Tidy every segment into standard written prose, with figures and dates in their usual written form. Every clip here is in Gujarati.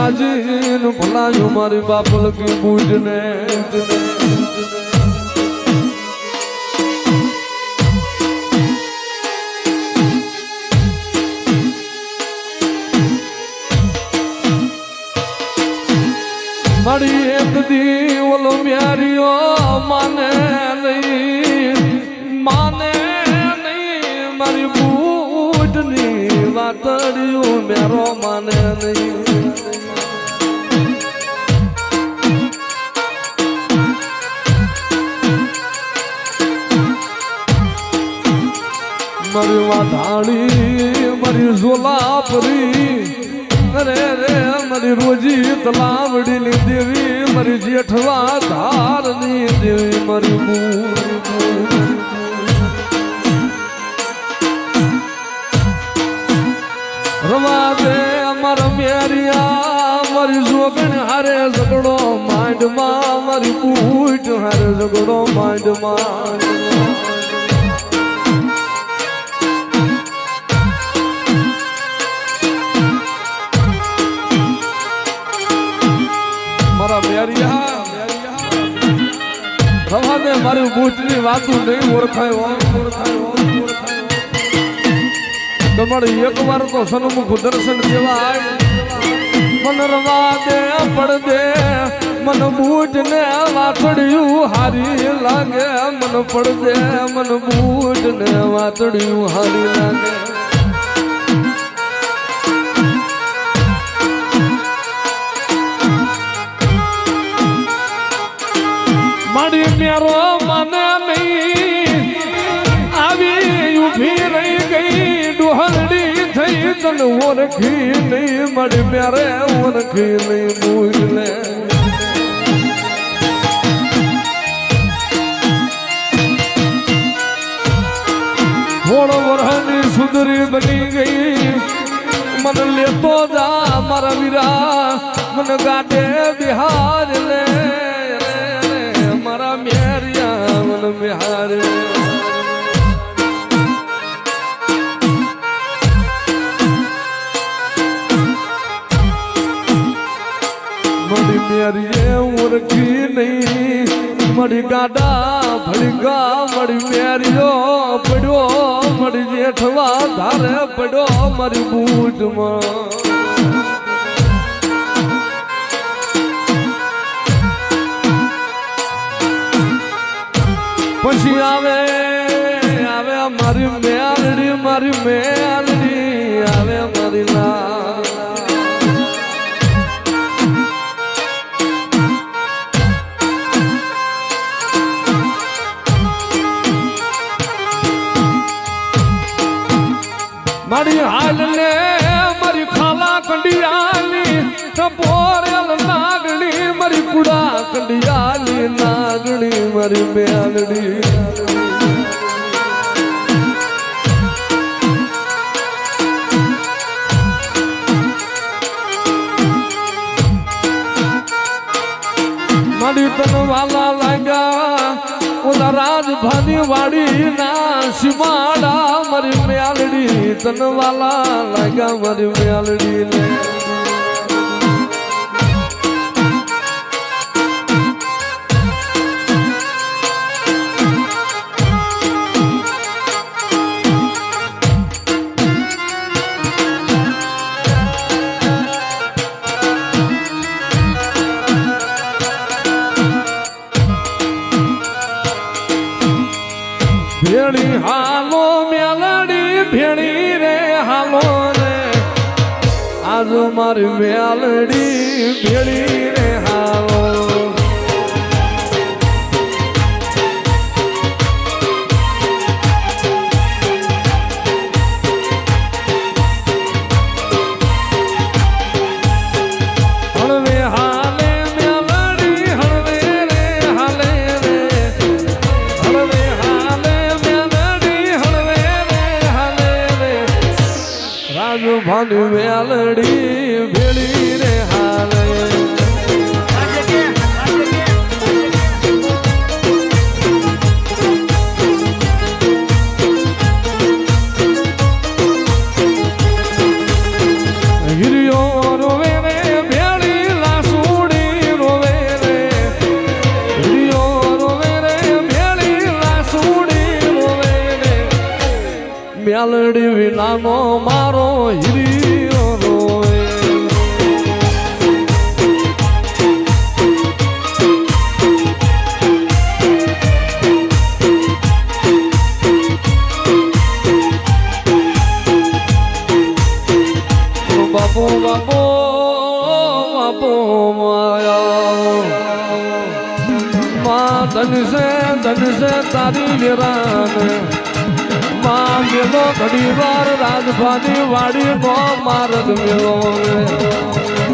કાજી નું ભલાયું મારી બાપલ કી બૂઢ ને મારી એક દી ઓલો મ્યારીઓ માને નહીં મારી બૂઢની વાતડિયું મેરો માને નહીં મારી વાધાણી મારી ઝોલાપરી રે રે મારી રોજી તલાવડી ની દેવી મારી જેઠવા ધારની દેવી મારી રવા દે અમારા મેરિયા મારી જોગણ હારે ઝઘડો માંડમાં મારી પૂટ હારે ઝઘડો માંડમાં રવા દે મારી બૂટની વાતું નહીં ઓળખાય તમારે એક વાર તો સન્મુખ દર્શન દેવાય મન રવા દે પડદે મન બૂટ ને વાતડિયું હારી લાગે મન પડદે મન બૂટ ને વાતડિયું હારી લાગે મારી મેરો મને નહીં આવી ઉભી રહી ગઈ ડોહરડી થઈ તને ઓળખી નહીં મારી મેરે ઓળખી નહીં ભૂલે થોડો વરહની સુંદરી બની ગઈ મને લેતો જા મારા વીરા મને ગાડે બિહાર લે મારા મેરિયા મન બિહાર મારી મેરીએ ઓળખી નહીં મારી ગાડા ભડકા મારી મેરીઓ પડ્યો મારી જેઠવા ધારે પડ્યો મારી બૂટમાં પછી આવે મારી મેલડી આવે મારી મારી હાલ ને મારી ખાલા કંડિયાની ટપોરેલ નાગણી મારી કુડા કંડિયાની નાગણી મારી મેલડી મારી તન વાલા લાગ્યા ઓલા રાજભાની વાડી ના સીમાડા મારી મેલડી તન વાલા લાગ્યા મારી મેલડી ને ભેણી હાલો મેલડી ભેણી રે હાલો રે આજ મારી મેલડી ભેણી રે હાલો હળવે હાલે મેલડી હળવે રે હાલે રે હળવે રાજભાની મેલડી ભેળી રે હાલે હિરિયો રોવે રે ભેળી મેલડી વિનાનો મારો હિરિયો રોય બાપો બાપો બાપો માયા ધન છે તારી વિરાન માં મેલો ઘડી વાર રાજભાની વાડી નો મારદ મેલો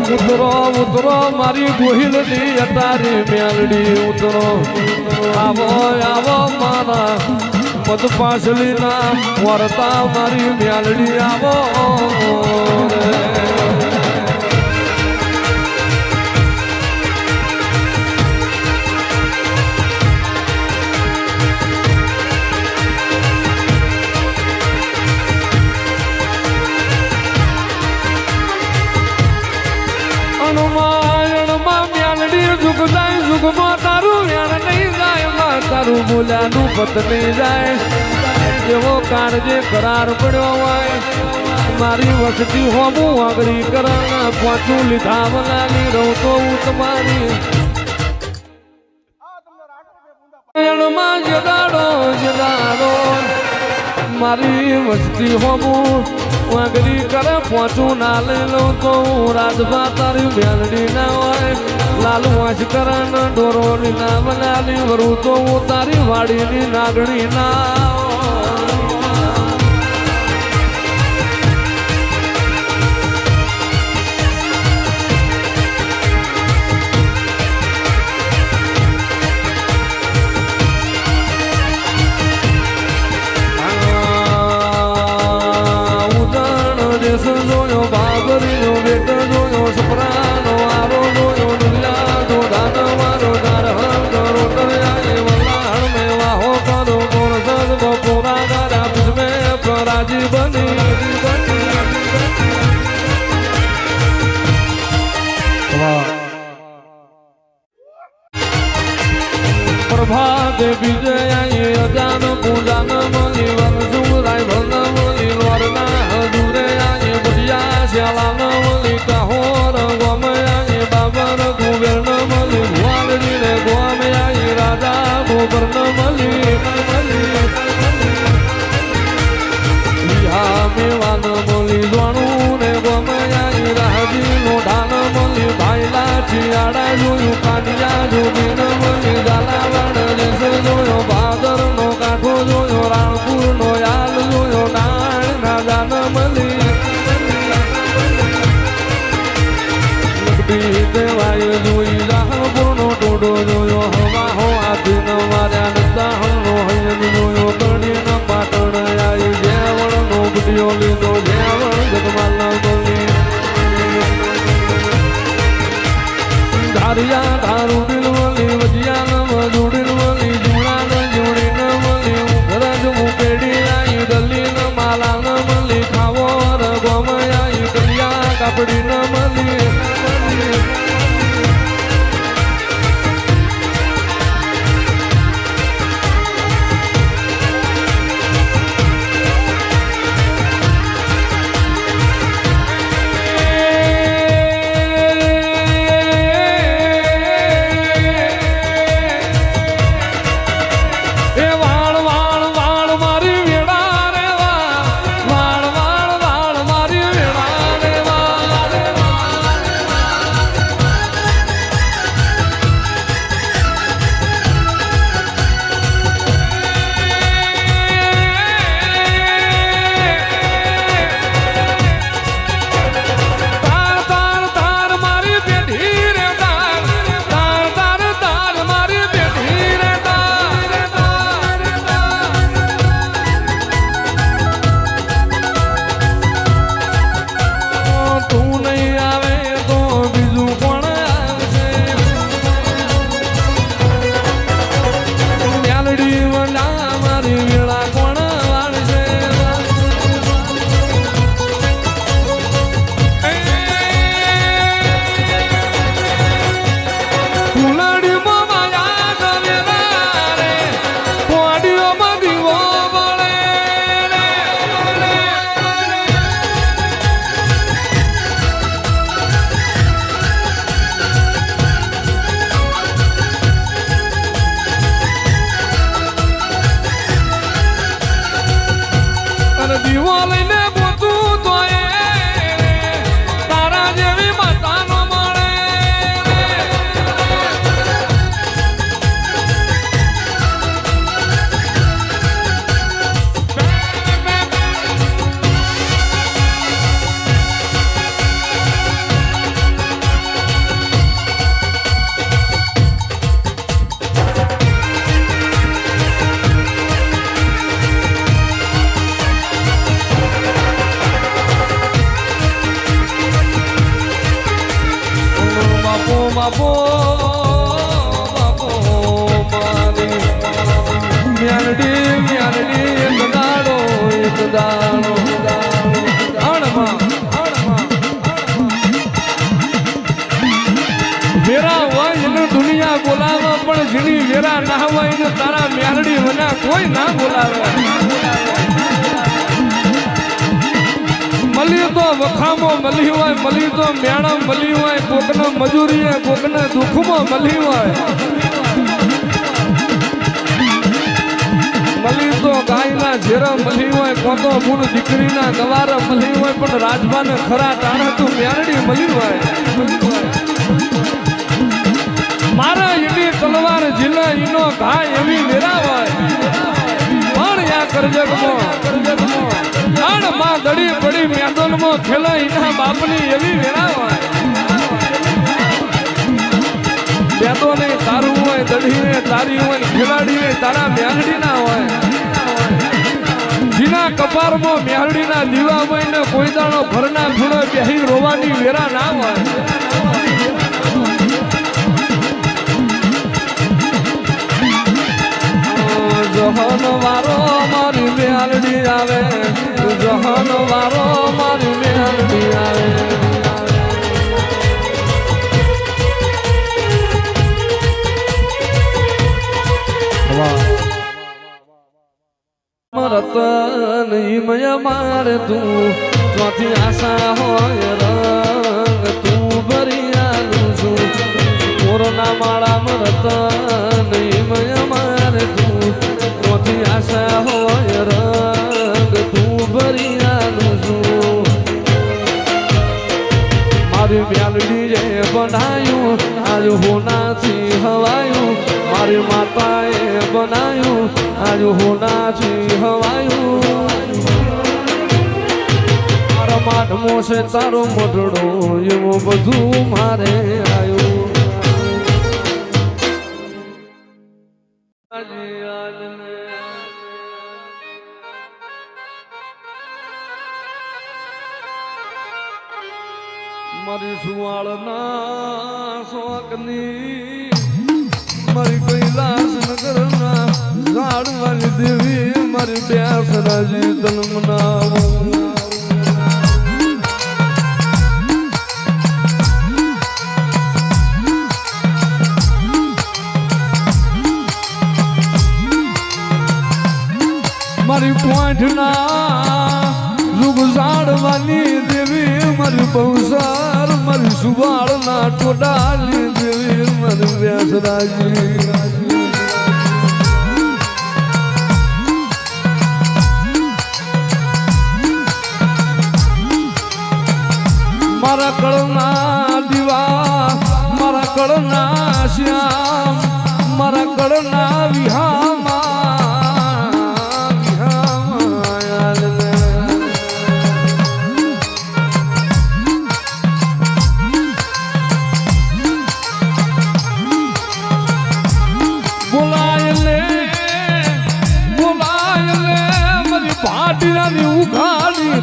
ઉતરો ઉતરો મારી ગોહિલની અટારી મેલડી ઉતરો આવો આવો મારા મધ પાછલી ના વરતા મારી મેલડી આવો તારું વેણ નહીં જાય માં તારું બોલ્યાનું પત નહીં જાય જેવો કાળજે કરાર પડ્યો હોય મારી વસતી હોમું આગળી કરણ પાછું લીધા બનાવી રહું તો હું તમારી વેણમાં જગાડો જગાડો મારી વસતી હોમું વાગરી કરે પહોંચું ના લઈ લઉં તો હું રાજભા તારી મેલડી ના હોય લાલ વાંચ કરણ ડોરોની ના બનાલી વરું તો હું તારી વાડીની નાગણી ના પ્રભાત વિજય અજાન પૂજાન મલી વરસુરાય ભન મલી લોરના હજુરે આયે બુઢિયા શ્યાલાન મલી કહોર ગોમ આયે બાબર કુબેર મલી ભુવાલજી રે ગોમ આયે રાજા ગોબર મલી વિહા મેવાન મલી જોણું ને ગોમ આયે રાજી નો ધાન મલી ભાઈલા ચિયાડા જોયું કાઢિયા જોગીન મલી ઝાલાવાડ જોયો ભાદર નો કાંઠો જોયો રાણપુર નો યાલ જોયો નાળ ના જાન મલી લગડી દેવાય જોઈ રાણપુર નો ટોડો જોયો હવા હો આથી ન માર્યા નતા હમનો હૈયન જોયો ગણી ન પાટણ આવી જેવણ નો બુઢિયો લીધો જેવણ જગમાલ બોલી ધારિયા ધારું દિલ મલી વજિયા ન જોડી મલી જુણા ન જોડી ન મલી ઉઘરજ મુકેડી આઈ ગલી ન માલા ન મલી ખાવો ર ગોમ આઈ કલિયા કાપડી ન મલી દીવો લઈને ગોતું તો તારા જેવી માતાનો મળે બાપો બાપો મારી મ્યારડી એક દાડો વેરા હોય એને દુનિયા બોલાવે પણ જેની વેરા ના હોય એને તારા મ્યારડી વના કોઈ ના બોલાવે મળી તો વખામો મળી હોય મળી તો મેળા મળી હોય કોકને મજૂરીએ કોકને દુઃખમાં મળી હોય મળી તો ગાયના ઝેરા મળી હોય કોતો ગુણ દીકરીના ગવારા મળી હોય પણ રાજભાને ખરા ટાણે તું મેરડી મળી હોય મારા એની તલવાર જિલ્લા ઈનો ઘા એવી વેરા હોય પણ યા કરજગમાં જાણ માં દડી પડી મેદાનમાં ખેલા એના બાપની એવી વેરા હોય મેદોને તારું હોય દડીને તારી હોય ખેલાડીને તારા મેહડી ના હોય જીના કપારમાં મેહડી ના દીવા હોય ને કોઈ દાડો ઘરના ખૂણો બેહી રોવાની વેરા ના હોય જહન વારો મારી મેલડી આવે જહન વારો મારી મેલડી આવે રતન ઈમય મારે તું ચોથી આશા હોય રંગ તું ભરી આલું છું કોરોના માળા રતન ઈમય મારે તું ચોથી આશા હોય રંગ તું ભરી આલું છું મારી મ્યાલડી જે બનાયું આજ હોનાથી હવાયું મારી માતાએ બનાયું આજ હોનાથી હવાયું મારા માઠમો છે તારો મઢડો એવું બધું મારે આવ્યું મારી સુવાળના શોકની મારી કૈલાસ નગરના ઝાડવાની દેવી મારી બેસરાજી તલમના મારી પોઈન્ટના રૂપ ઝાડવાની દેવી મારી બહુસાર મારી સુવાળના ટોડાલી દેવી મારી બેસરાજી મારા કળના દીવા મારા કળના શ્યામ મારા કળના વિહામા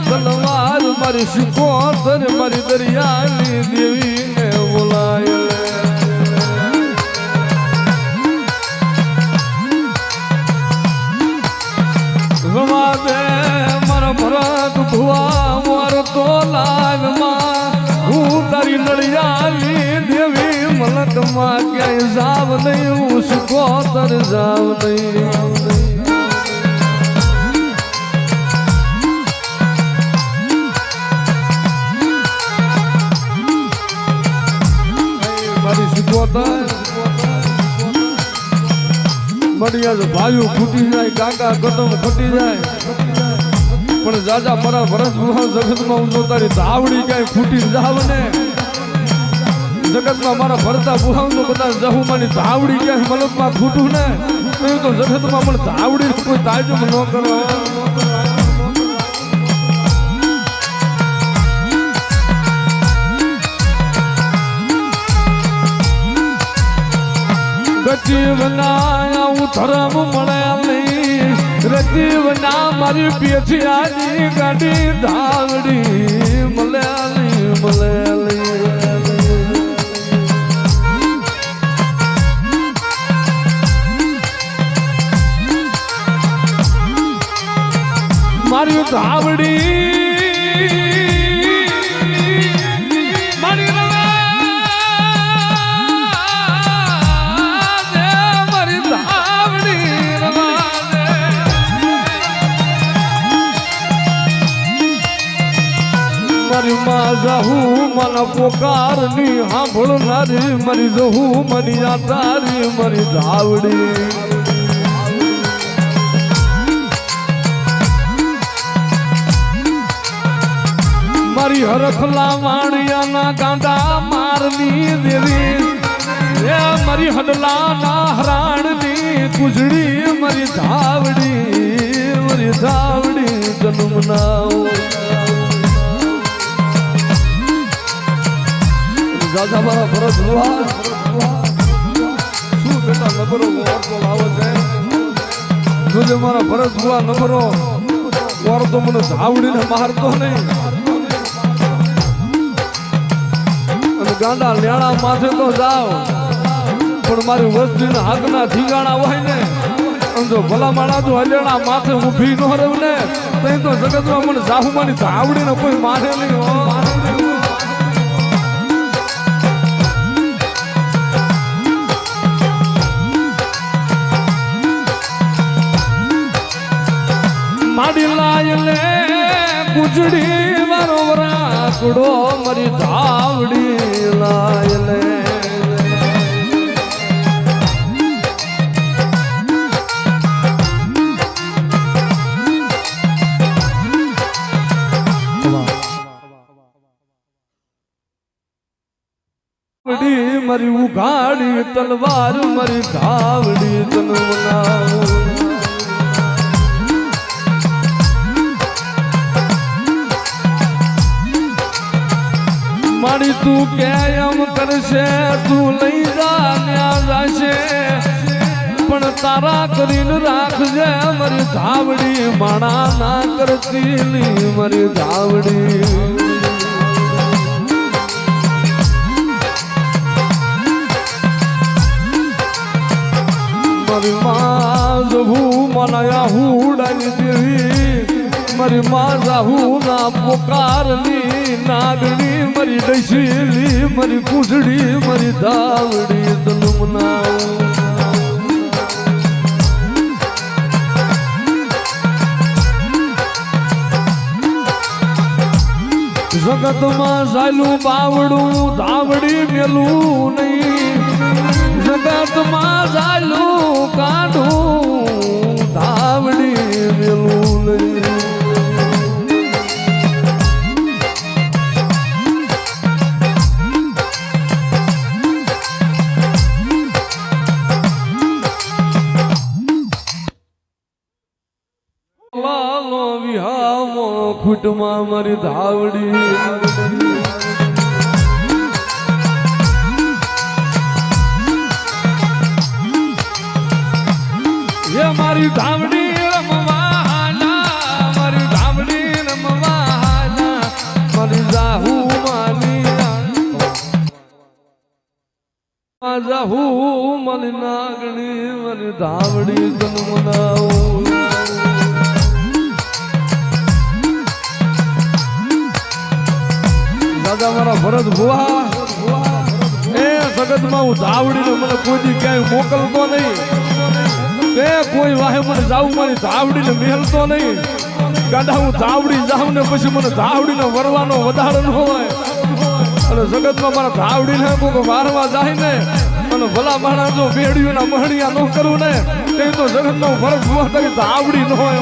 તલવાર મારી શિકોતર મારી દરિયાની દેવીને બોલાય રવા દે મારા ભરત ભુવા મોર તો લાગમાં હું તારી નળિયાની દેવી મલકમાં ક્યાંય જાવ નહીં હું શિકોતર જાવ નહીં મળ્યા ભાઈઓ ખૂટી જાય કાકા કદમ ખૂટી જાય પણ જાજા મારા ભરત જગતમાં હું તારી ધાવડી ક્યાંય ફૂટી જાવ ને જગતમાં મારા ભરતા બુહાવનો બધા જહુમાની ધાવડી ક્યાંય મલકમાં ખૂટું ને તો જગતમાં પણ ધાવડી કોઈ તાજબ ન કરો ગજીવના ધરમ મળે નહીં રજીવના મારી પેઠિયાની ગાડી ધાવડી મળે મળે મારી ધાવડી જાહુ મને પોકારની સાંભળનારી મરી જહુ મની આ તારી મરી ધાવડી મારી હરખલા વાણિયાના ગાંડા મારની દેવી એ મારી હડલાના હરાણની કુજડી મરી ધાવડી જન્મના જાજા મારા ભરત શું બેટા નબરો વાર્તો લાવે છે જોજે મારા ભરત ભુવા નબરો વાર્તો મને ધાવડીને મારતો નહીં અને ગાંડા લેણા માથે તો જાવ પણ મારી વસ્તીના હાથના ઠીંગાણા હોય ને જો ભલા માણા જો હલેણા માથે ઊભી ન રહું ને તો જગતમાં મને જાહુમાની ધાવડીને કોઈ મારે નહીં માડી લાયલે ગુજડી મારો રાકડો મરી ધાવડી લાયલે મરી ઉઘાડી તલવાર મરી ધાવડી જન્મના મારી તું કેમ કરશે તું લઈ જા ન્યા જશે પણ તારા કરીને રાખજે મારી ધાવડી માણા ના કરતી મારી ધાવડી મારી માં જવું મનાયા હુડાની દેવી મારી માં જાહુ ના પોકારની નાગણી મારી ડસીલી મારી કુજડી મારી ધાવડી તલમના જગતમાં સાયલું બાવડું ધાવડી મેલું નહીં જગતમાં સાયલું કાઢું ધાવડી મેલું નહીં ખૂટમાં મારી ધાવડી એ મારી ધાવડી રમવાના મારી ધાવડી રમવાના મારી જાહુ માની જાહુ મારી નાગણી મારી ધાવડી જન્મનાવું મારા ભરત ભુવા એ જગતમાં હું ધાવડીને મને કોઈ ક્યાંય મોકલતો નહીં તે કોઈ વાહે મને જાવું મારી ધાવડીને મેલતો નહીં ગાડા હું ધાવડી જાઉં ને પછી મને ધાવડીને વરવાનો વધારે ન હોય અને જગતમાં મારા ધાવડીને કોઈ વારવા જાય ને અને ભલા માણા જો બેડીઓના મહણિયા ન કરું ને તે તો જગતમાં ભરત ભુવા તરીકે ધાવડી ન હોય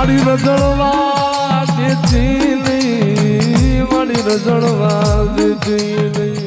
મારી રજળવા દેતી નહીં, મારી રજળવા દેતી નહીં.